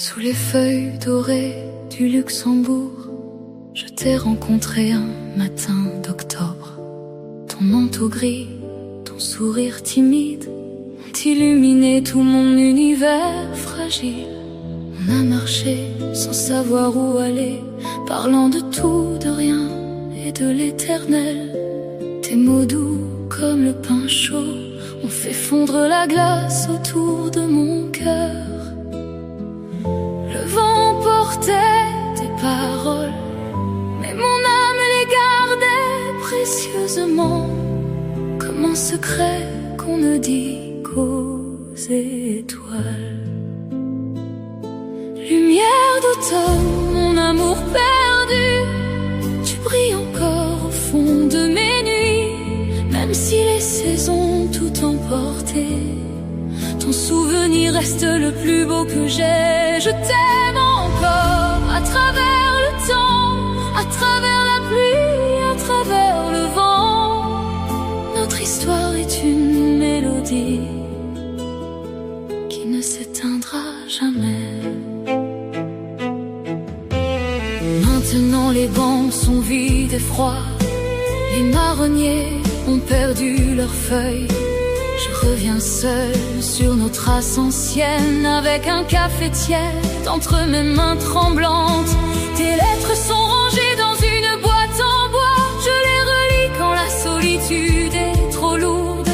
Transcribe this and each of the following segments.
Sous les feuilles dorées du Luxembourg, je t'ai rencontré un matin d'octobre. Ton manteau gris, ton sourire timide ont illuminé tout mon univers fragile. On a marché sans savoir où aller, parlant de tout, de rien et de l'éternel. Tes mots doux comme le pain chaud ont fait fondre la glace autour de mon cœur. Le vent portait tes paroles, mais mon âme les gardait précieusement, comme un secret qu'on ne dit qu'aux étoiles. Lumière d'automne, mon amour perdu, tu brilles encore au fond de mes nuits, même si les saisons ont tout emporté. Ton souvenir reste le plus beau que j'ai. Je t'aime encore à travers le temps, à travers la pluie, à travers le vent. Notre histoire est une mélodie qui ne s'éteindra jamais. Maintenant les bancs sont vides et froids, les marronniers ont perdu leurs feuilles. Je reviens seul sur nos traces anciennes, avec un café tiède entre mes mains tremblantes. Tes lettres sont rangées dans une boîte en bois, je les relis quand la solitude est trop lourde.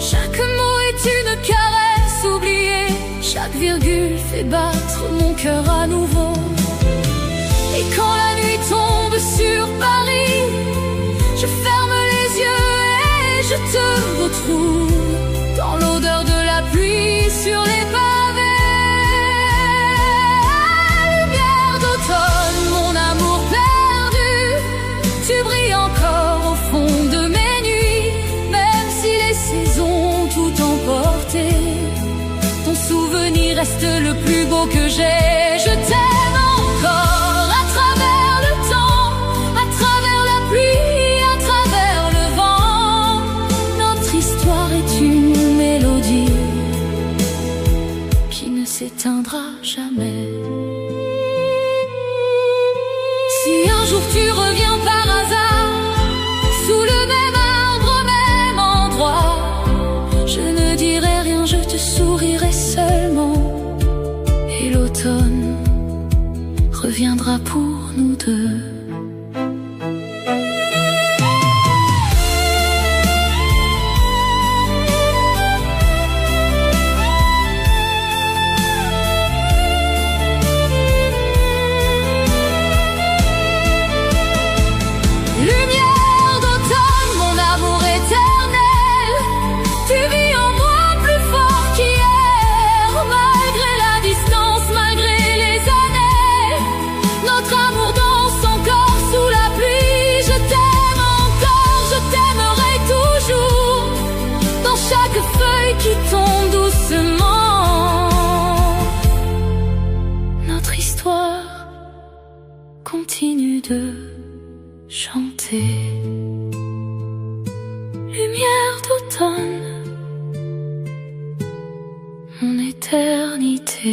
Chaque mot est une caresse oubliée, chaque virgule fait battre mon cœur à nouveau. Et quand la nuit tombe sur Paris, je ferme les yeux et je te retrouve dans l'odeur de la pluie sur les pavés. Lumière d'automne, mon amour perdu, tu brilles encore au fond de mes nuits, même si les saisons ont tout emporté. Ton souvenir reste le plus beau que j'ai. Je t'aime encore à travers le temps, à travers la pluie, à travers le vent. Notre histoire est une mélodie qui ne s'éteindra jamais. Si un jour tu reviens par hasard, sous le même arbre, au même endroit, je ne dirai rien, je te sourirai seulement. Et l'automne reviendra pour nous deux. Lumière d'automne, mon amour éternel, tu vis en moi plus fort qu'hier, malgré la distance, malgré les années. Notre amour danse encore sous la pluie. Je t'aime encore, je t'aimerai toujours, dans chaque feuille qui tombe doucement. Notre histoire continue de chanter. Lumière d'automne, mon éternité.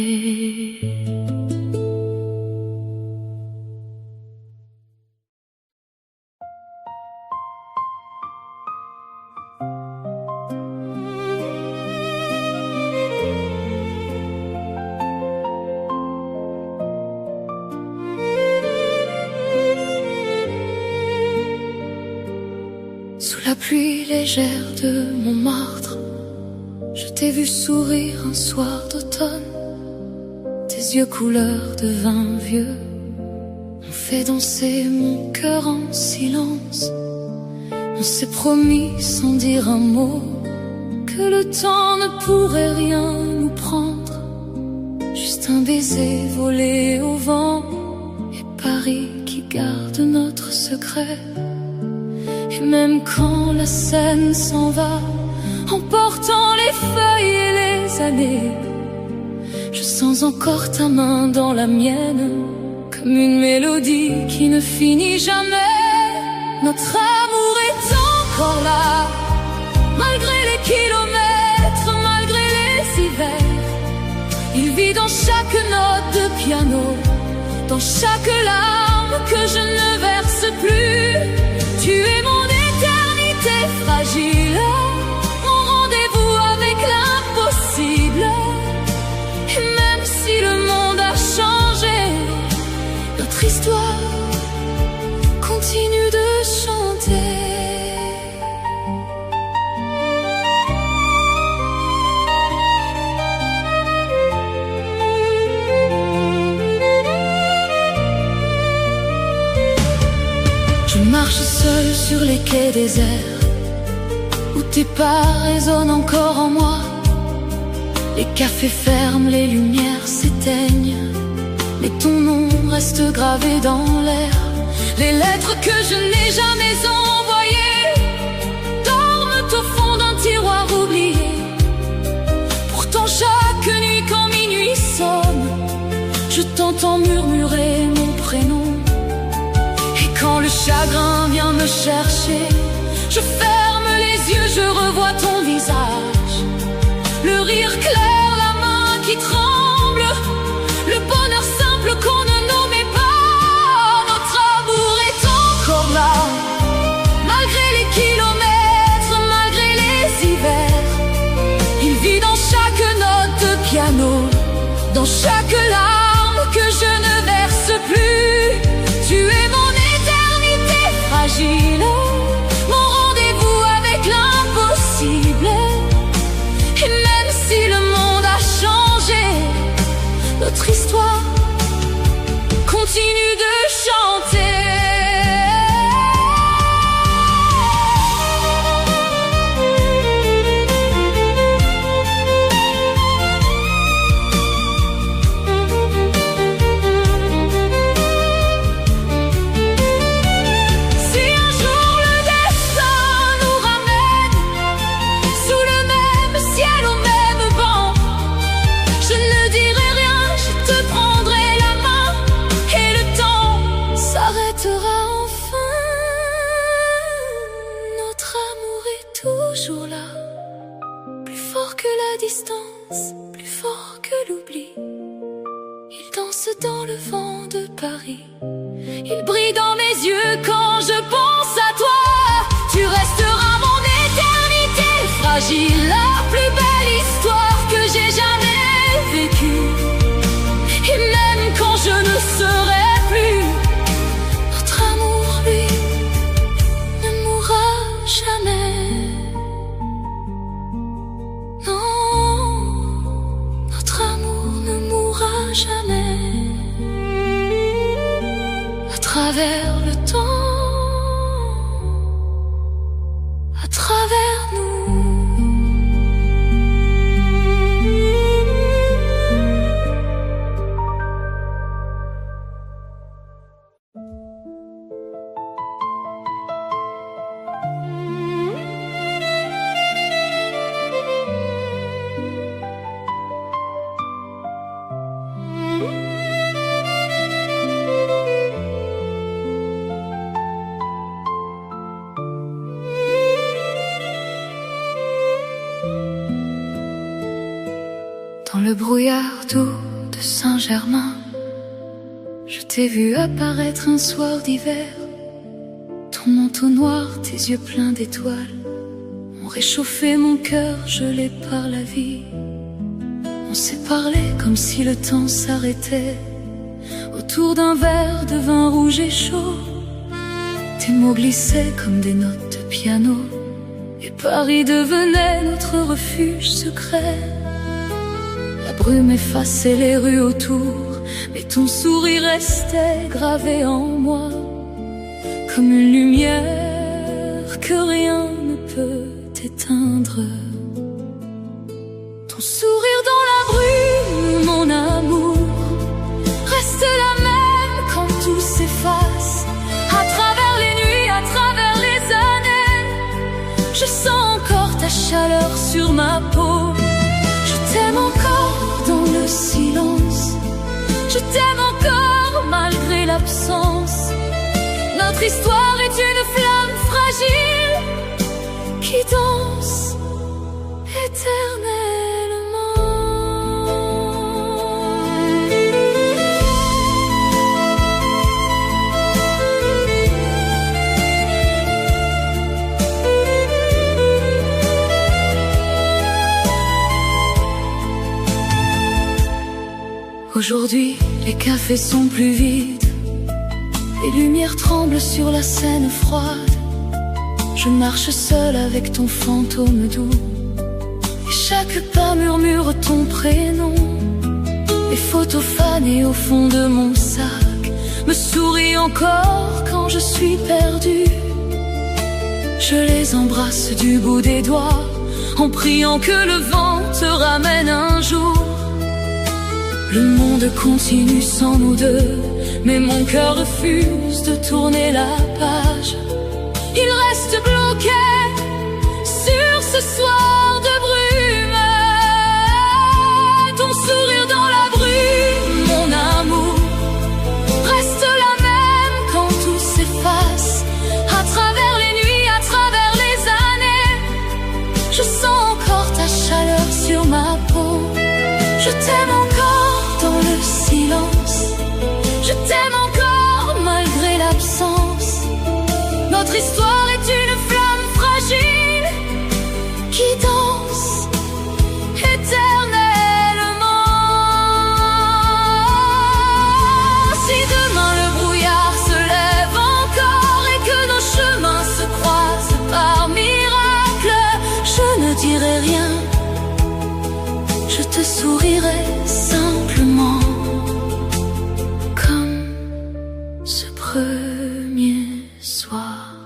Sous la pluie légère de Montmartre, je t'ai vu sourire un soir d'automne. Tes yeux couleur de vin vieux ont fait danser mon cœur en silence. On s'est promis sans dire un mot que le temps ne pourrait rien nous prendre. Juste un baiser volé au vent et Paris qui garde notre secret. Et même quand la scène s'en va, emportant les feuilles et les années, je sens encore ta main dans la mienne, comme une mélodie qui ne finit jamais. Notre amour est encore là, malgré les kilomètres, malgré les hivers. Il vit dans chaque note de piano, dans chaque larme que je ne verse plus. Tu es mon éternité fragile, mon rendez-vous avec l'impossible. Et même si le monde a changé, notre histoire continue de chanter. Je marche seul sur les quais déserts, où tes pas résonnent encore en moi. Les cafés ferment, les lumières s'éteignent, mais ton nom reste gravé dans l'air. Les lettres que je n'ai jamais envoyées dorment au fond d'un tiroir oublié. Pourtant chaque nuit quand minuit sonne, je t'entends murmurer mon prénom. Et quand le chagrin vient me chercher, je ferme les yeux, je revois ton visage. Le rire clair, la main qui tremble, le bonheur simple qu'on ne nommait pas. Notre amour est encore là, malgré les kilomètres, malgré les hivers. Il vit dans chaque note de piano, dans chaque larme que je ne verse plus. Tu es mon éternité fragile, mon rendez-vous avec l'impossible. Et même si le monde a changé, notre histoire continue de chanter. Toujours là, plus fort que la distance, plus fort que l'oubli. Il danse dans le vent de Paris, il brille dans mes yeux quand je pense à toi. Tu resteras mon éternité fragile, la plus belle histoire que j'ai jamais vécue. Et même quand je ne serai plus, notre amour, lui, ne mourra jamais. Jamais. À travers le temps, à travers nous. Dans le brouillard doux de Saint-Germain, je t'ai vu apparaître un soir d'hiver. Ton manteau noir, tes yeux pleins d'étoiles ont réchauffé mon cœur, gelé par la vie. On s'est parlé comme si le temps s'arrêtait autour d'un verre de vin rouge et chaud. Tes mots glissaient comme des notes de piano, et Paris devenait notre refuge secret. La brume effaçait les rues autour, mais ton sourire restait gravé en moi, comme une lumière que rien ne peut éteindre. Ton sourire dans la brume, mon amour, reste la même quand tout s'efface. À travers les nuits, à travers les années, je sens encore ta chaleur sur ma peau. Je t'aime encore dans le silence, je t'aime encore malgré l'absence. Notre histoire est une flamme fragile qui danse éternellement. Aujourd'hui, les cafés sont plus vides, les lumières tremblent sur la scène froide. Je marche seule avec ton fantôme doux, et chaque pas murmure ton prénom. Les photos fanées au fond de mon sac me sourient encore quand je suis perdue. Je les embrasse du bout des doigts, en priant que le vent te ramène un jour. Le monde continue sans nous deux, mais mon cœur refuse de tourner la page. Il reste bloqué sur ce soir de brume. Ton sourire dans la brume, mon amour, reste la même quand tout s'efface. À travers les nuits, à travers les années, je sens encore ta chaleur sur ma peau. Je t'aime encore dans le silence, je t'aime encore malgré l'absence. Notre histoire est une flamme fragile qui danse éternellement. Si demain le brouillard se lève encore et que nos chemins se croisent par miracle, je ne dirai rien, je te sourirai simplement, comme ce premier soir.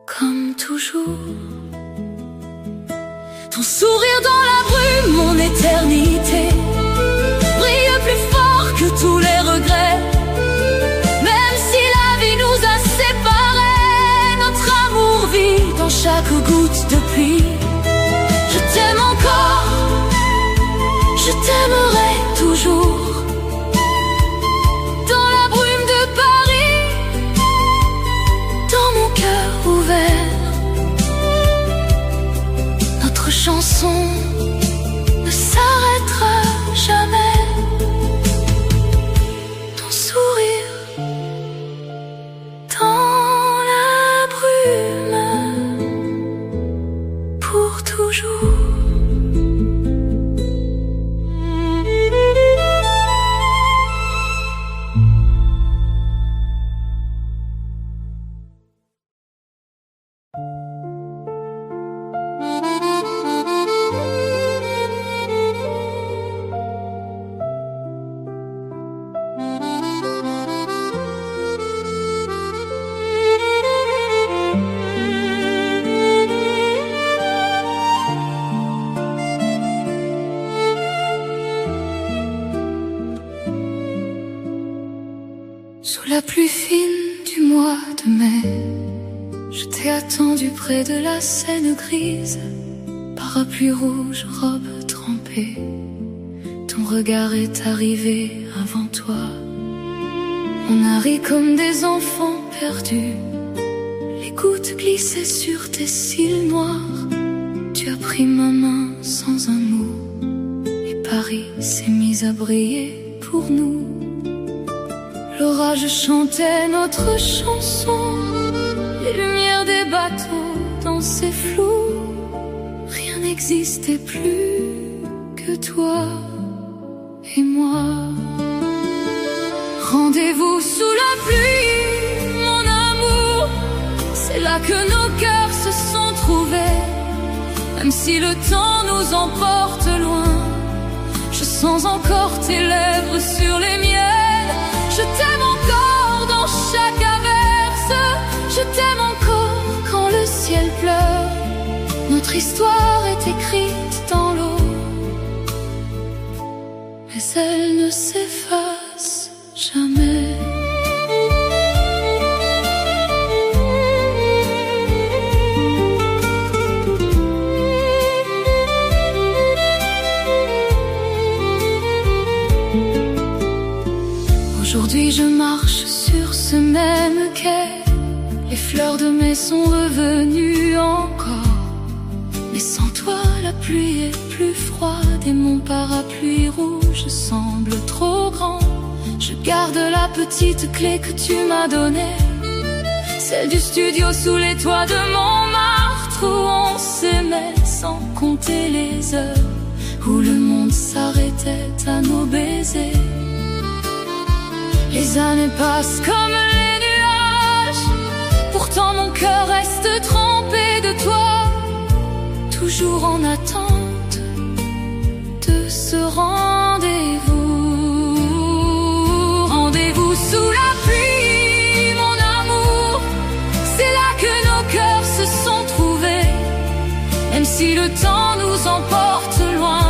Comme toujours, ton sourire dans la brume, mon éternité, brille plus fort que tous les regrets. Même si la vie nous a séparés, notre amour vit dans chaque goutte de pluie. Je t'aime encore, je t'aimerai toujours. Dans la brume de Paris, dans mon cœur ouvert, notre chanson ne s'arrêtera jamais. Ton sourire dans la brume, pour toujours. Sous la pluie fine du mois de mai, je t'ai attendu près de la Seine grise. Parapluie rouge, robe trempée, ton regard est arrivé avant toi. On a ri comme des enfants perdus, les gouttes glissaient sur tes cils noirs. Tu as pris ma main sans un mot, et Paris s'est mis à briller pour nous. L'orage chantait notre chanson, les lumières des bateaux dans ces flous. Rien n'existait plus que toi et moi. Rendez-vous sous la pluie, mon amour, c'est là que nos cœurs se sont trouvés. Même si le temps nous emporte loin, je sens encore tes lèvres sur les miennes. Je t'aime encore dans chaque averse, je t'aime encore quand le ciel pleure. Notre histoire est écrite dans l'eau, mais elle ne s'efface jamais. Aujourd'hui je marche sur ce même quai, les fleurs de mai sont revenues encore. Mais sans toi la pluie est plus froide et mon parapluie rouge semble trop grand. Je garde la petite clé que tu m'as donnée, celle du studio sous les toits de Montmartre, où on s'aimait sans compter les heures, où le monde monde s'arrêtait à nos baisers. Les années passent comme les nuages, pourtant mon cœur reste trempé de toi, toujours en attente de ce rendez-vous. Rendez-vous sous la pluie, mon amour, c'est là que nos cœurs se sont trouvés. Même si le temps nous emporte loin,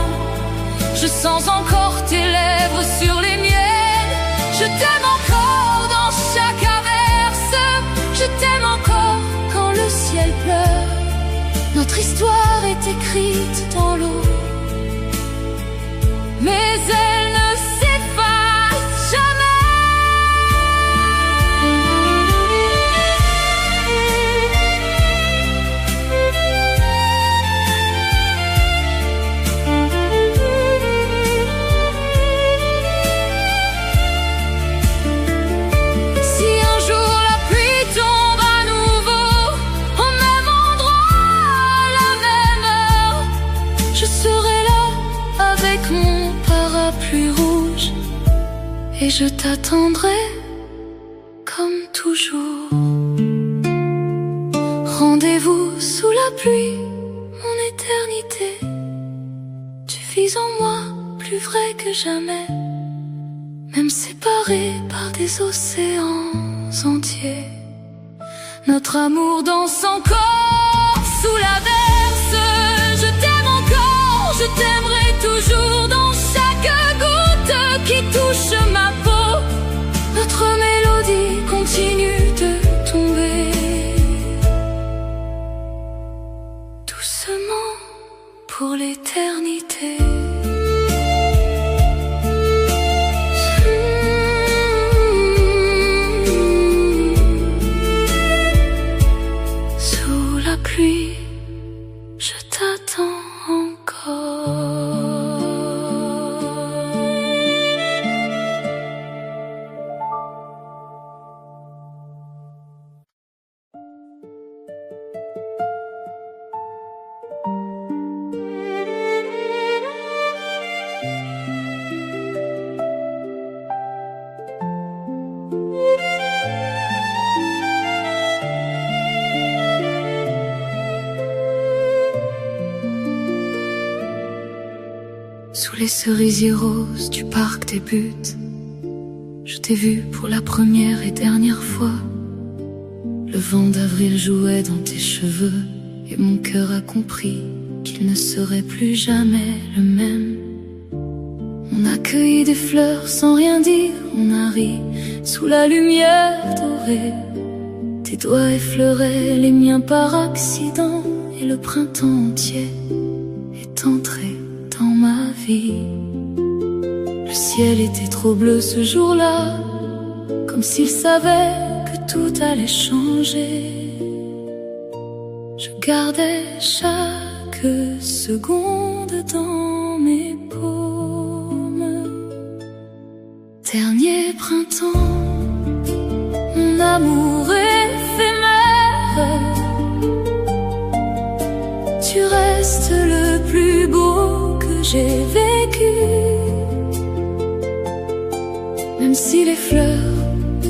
je sens encore tes lèvres sur les miennes. Je t'aime encore dans chaque averse, je t'aime encore quand le ciel pleure. Notre histoire est écrite dans l'eau, mais elle ne s'efface jamais. Et je t'attendrai comme toujours. Rendez-vous sous la pluie, mon éternité. Tu vis en moi, plus vrai que jamais. Même séparés par des océans entiers, notre amour danse encore sous l'averse. Je t'aime encore, je t'aimerai toujours dans chaque goutte qui touche ma peau. Notre mélodie continue de tomber doucement pour l'éternité. Sous la pluie, je t'attends encore. Sous les cerisiers roses du parc des buttes, je t'ai vu pour la première et dernière fois. Le vent d'avril jouait dans tes cheveux, et mon cœur a compris qu'il ne serait plus jamais le même. On a cueilli des fleurs sans rien dire, on a ri sous la lumière dorée. Tes doigts effleuraient les miens par accident, et le printemps entier est entré dans ma vie. Le ciel était trop bleu ce jour-là, comme s'il savait que tout allait changer. Je gardais chaque seconde dans mes paumes. Dernier printemps, mon amour éphémère, tu restes le plus beau que j'ai vécu. Même si les fleurs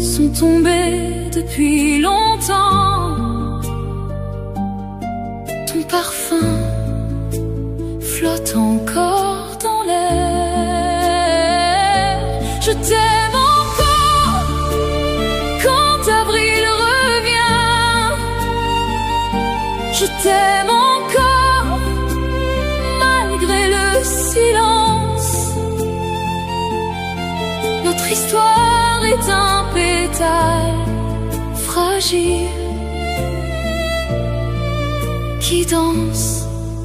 sont tombées depuis longtemps, ton parfum flotte encore dans l'air. Je t'aime encore quand avril revient. Je t'aime encore malgré le silence. Notre histoire est un pétale fragile qui danse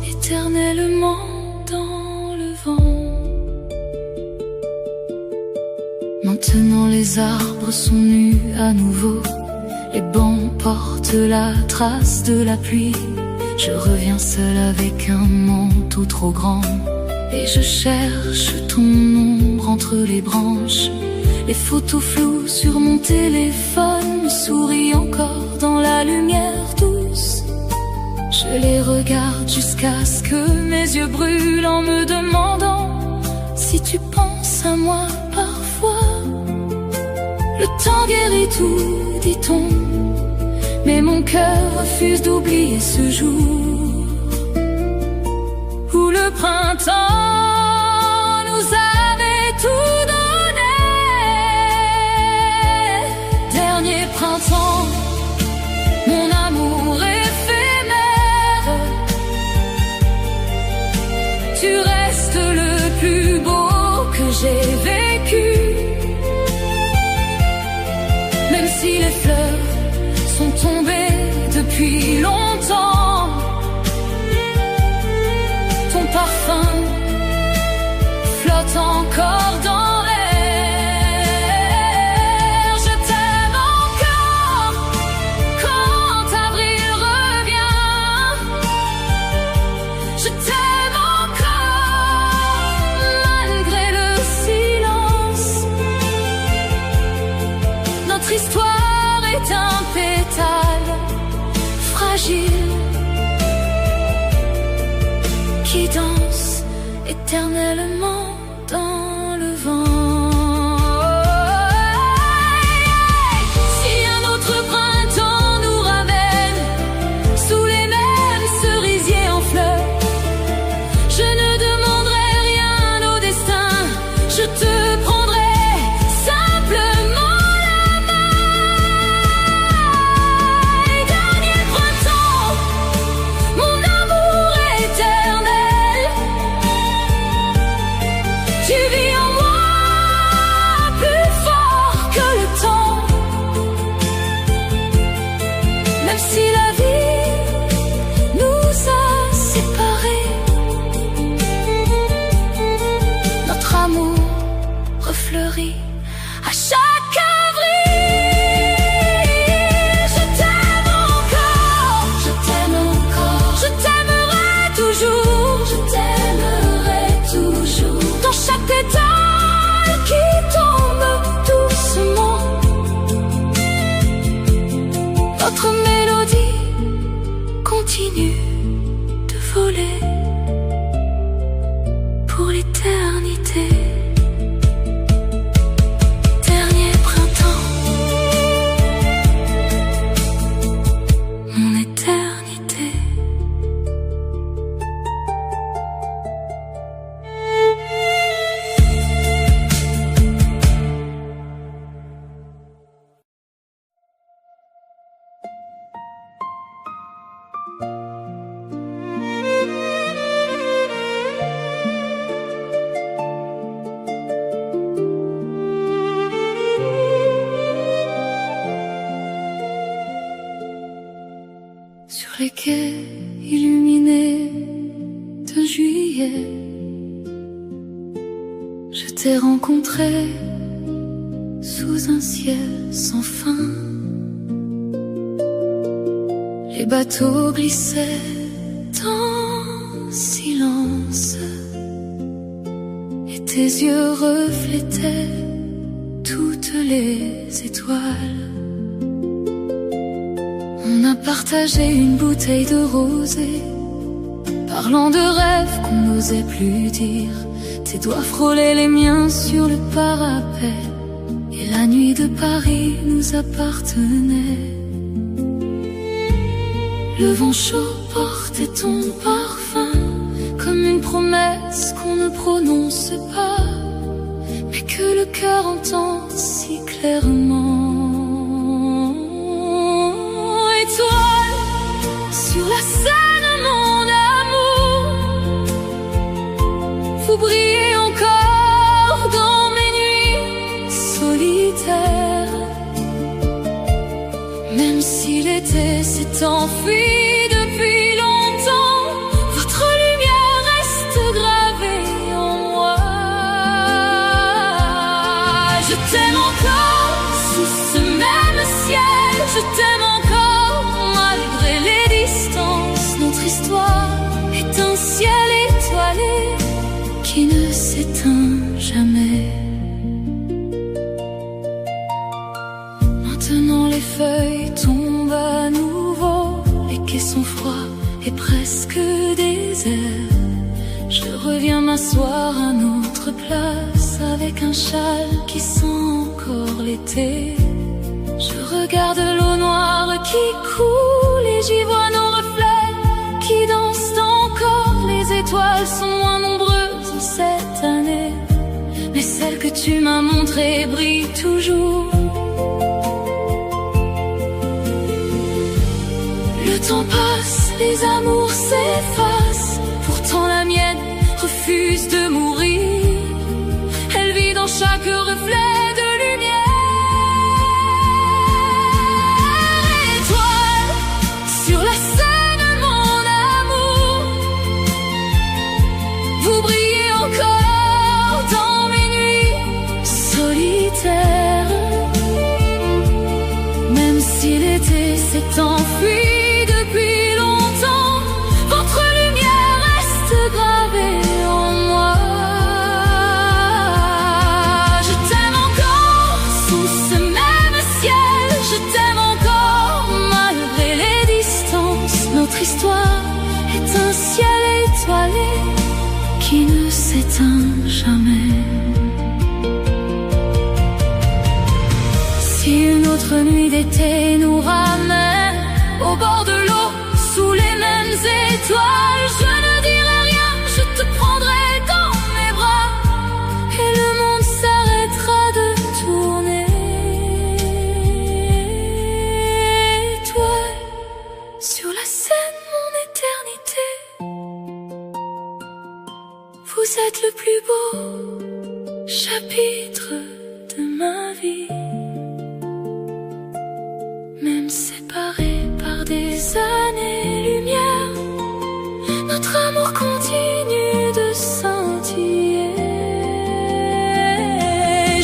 éternellement dans le vent. Maintenant les arbres sont nus à nouveau, les bancs portent la trace de la pluie. Je reviens seul avec un manteau trop grand, et je cherche ton ombre entre les branches. Les photos floues sur mon téléphone me sourient encore dans la lumière douce. Je les regarde jusqu'à ce que mes yeux brûlent en me demandant si tu penses à moi parfois. Le temps guérit tout, dit-on, mais mon cœur refuse d'oublier ce jour où le printemps nous avait tout donné. Dernier printemps, mon amour éphémère, tu restes le plus beau que j'ai vécu. Même si les fleurs sont tombées depuis longtemps, ton parfum flotte encore dans l'air. Je t'aime encore quand avril revient. Je t'aime encore malgré le silence. Notre histoire est un pétale fragile qui danse éternellement dans le vent. Si un autre printemps nous ramène sous les mêmes cerisiers en fleurs, je ne demanderai rien au destin, je te prendrai simplement la main. Et dernier printemps, mon amour éternel, tu vis en moi plus fort que le temps. Même si la vie nous a séparés, notre amour refleurit à chaque avril. Je t'aime encore, je t'aime encore, je t'aimerai toujours, je t'aimerai toujours. Dans chaque pétale qui tombe doucement, notre mélodie continue de voler pour l'éternité. Dernier printemps, mon éternité. Sur les quais illuminés de juillet, je t'ai rencontré sous un ciel sans fin. Les bateaux glissaient en silence et tes yeux reflétaient toutes les étoiles. On a partagé une bouteille de rosée, parlant de rêves qu'on n'osait plus dire. Tes doigts frôlaient les miens sur le parapet, et la nuit de Paris nous appartenait. Le vent chaud portait ton parfum, comme une promesse qu'on ne prononce pas, mais que le cœur entend si clairement. Étoile sur la scène, mon amour, vous brillez encore dans mes nuits solitaires. Même si l'été s'est enfui depuis longtemps, votre lumière reste gravée en moi. Je t'aime encore sous ce même ciel, je t'aime encore malgré les distances. Notre histoire est un ciel étoilé qui ne s'éteint jamais. Maintenant les feuilles tombent à nouveau, les quais sont froids et presque déserts. Je reviens m'asseoir à notre place avec un châle qui sent encore l'été. Je regarde l'eau noire qui coule et j'y vois nos reflets qui dansent encore. Les étoiles sont moins nombreuses cette année, mais celle que tu m'as montrée brille toujours. Le temps passe, les amours s'effacent, pourtant la mienne refuse de mourir. Elle vit dans chaque reflet de lumière. Étoile sur la scène, mon amour, vous brillez encore dans mes nuits solitaires. Même si l'été s'est enfui depuis longtemps, votre lumière reste gravée en moi. Je t'aime encore sous ce même ciel, je t'aime encore malgré les distances. Notre histoire est un ciel étoilé qui ne s'éteint jamais. Si une autre nuit d'été nous ramène au bord de l'eau, sous les mêmes étoiles, je ne dirai rien, je te prendrai dans mes bras et le monde s'arrêtera de tourner. Étoile sur la scène, mon éternité, vous êtes le plus beau chapitre de ma vie. Même séparés par des années-lumière, notre amour continue de scintiller.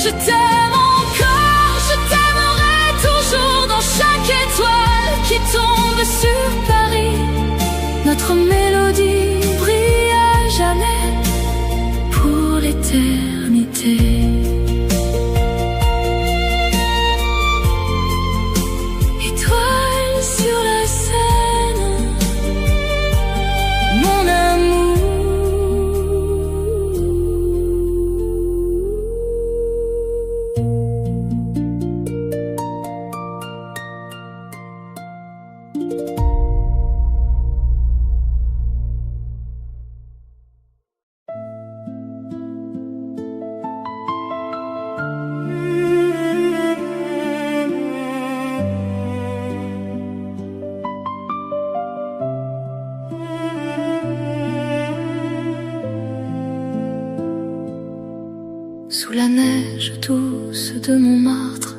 Je t'aime encore, je t'aimerai toujours dans chaque étoile qui tombe sur Paris. Notre mélodie brille à jamais pour l'éternité. Sur la scène, mon amour. Sous la neige douce de Montmartre,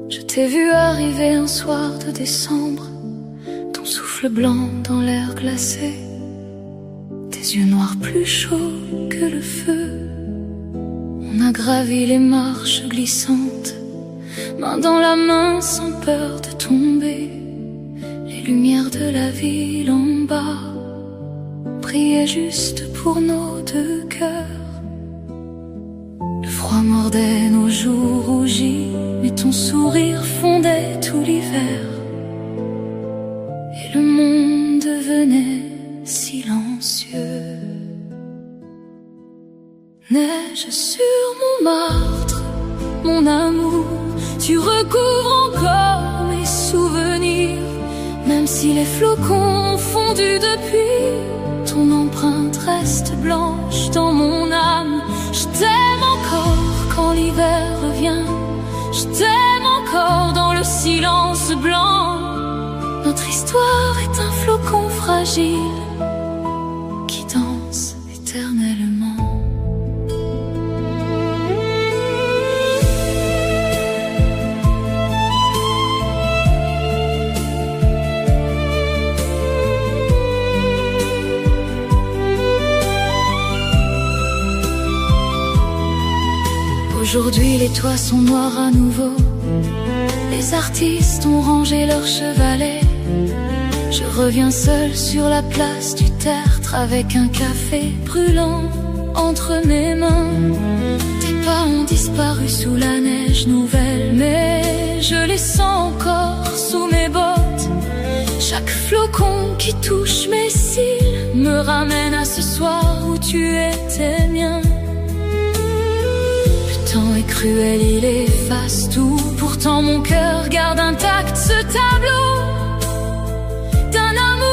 je t'ai vu arriver un soir de décembre, ton souffle blanc dans l'air glacé, tes yeux noirs plus chauds que le feu. On a gravi les marches glissantes, main dans la main sans peur de tomber. Les lumières de la ville en bas brillaient juste pour nos deux cœurs. Le froid mordait nos joues rougies, mais ton sourire fondait tout l'hiver. Et le monde devenait silencieux. Neige sur Montmartre, mon amour, tu recouvres encore mes souvenirs. Même si les flocons ont fondu depuis, ton empreinte reste blanche dans mon âme. Je t'aime encore quand l'hiver revient, je t'aime encore dans le silence blanc. Notre histoire est un flocon fragile qui danse éternellement. Aujourd'hui les toits sont noirs à nouveau, les artistes ont rangé leurs chevalets. Je reviens seul sur la place du tertre avec un café brûlant entre mes mains. Tes pas ont disparu sous la neige nouvelle, mais je les sens encore sous mes bottes. Chaque flocon qui touche mes cils me ramène à ce soir où tu étais mien. Le temps est cruel, il efface tout. Pourtant mon cœur garde intact ce tableau d'un amour